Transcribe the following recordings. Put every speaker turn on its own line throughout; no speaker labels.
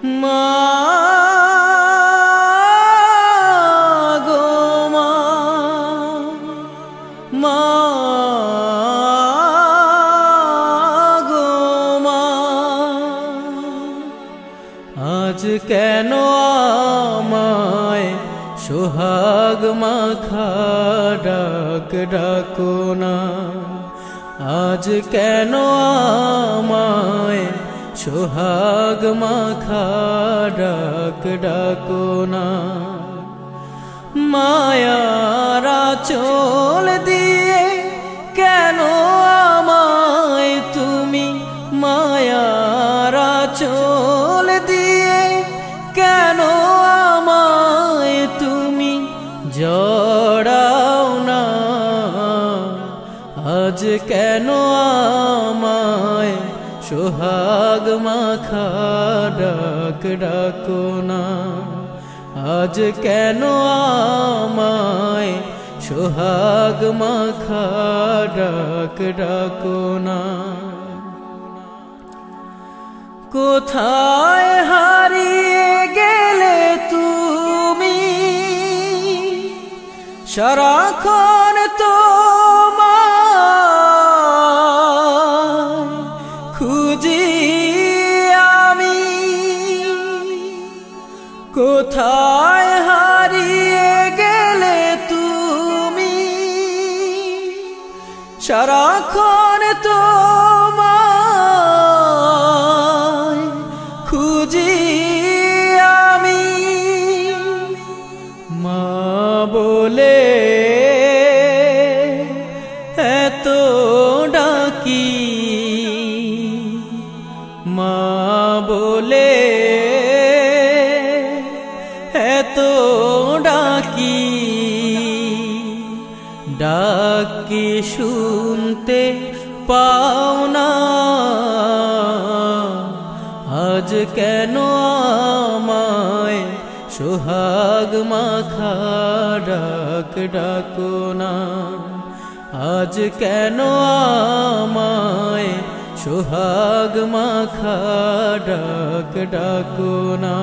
মা গো মা, মা গো মা, আজ কেন আমায় সোহাগ মাখা ডাক ডাকো না, আজ কেন আমায় সোহাগ মাখা ডাক ডাকো না। মায়ার আঁচল দিয়ে কেন আমায় তুমি, মায়ার আঁচল দিয়ে কেন আমায় তুমি জড়াও না, আজ কেন আমায় সোহাগ মাখা ডাক ডাকো না, আজ কেন আমায় সোহাগ মাখা ডাক ডাকো না। কোথায় হারিয়ে গেলে তুমি, সারাক্ষণ তোমায় খুঁজি আমি, কোথায় হারিয়ে গেলে তুমি, সারাক্ষণ তোমায় খুঁজি আমি। মা বলে এত ডাকি, মা বলে এত ডাকি, ডাকি শুনতে পাও না, আজ কেন আমায় সোহাগ মাখা ডাক ডাকো না, আজ কেন আমায় সোহাগ মাখা ডাক ডাকো না।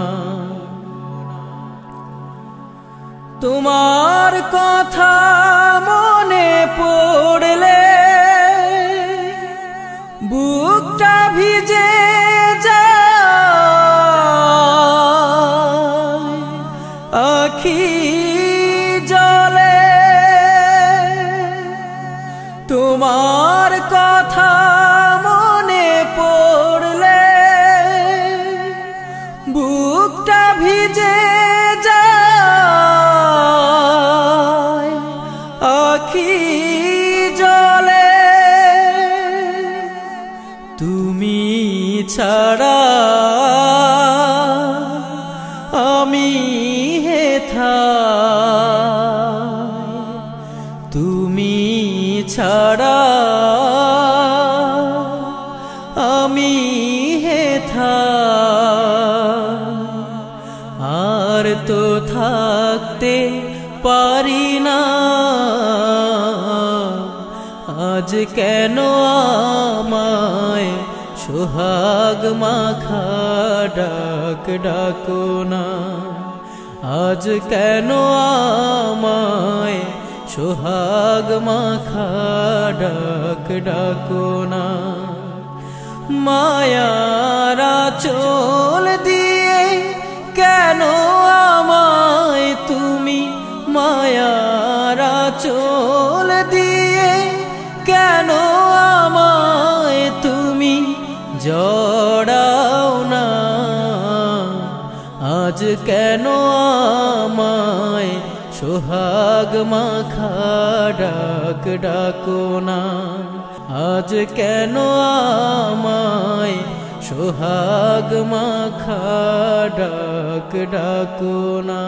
তোমার কথা মনে পড়লে বুকটা ভিজে যায়, আখি জলে তোমার কথা মনে পড়লে বুকটা ভিজে যায়, আখি জলে তুমি ছাড়া আমি হেথায়, তুমি ছাড়া আমি হেথায়, আর তো থাকতে পারি না, আজ কেন আমায় সোহাগ মাখা ডাক ডাকো না, আজ কেন আমায় সোহাগ মাখা ডাক ডাকো না। মায়ার আঁচল দিয়ে কেন আমায় তুমি, মায়ার আঁচল দিয়ে কেন আমায় তুমি জড়াও না, আজ কেন আমায় সোহাগ মাখা ডাক ডাকো না, আজ কেন আমায় সোহাগ মাখা ডাক ডাকো না।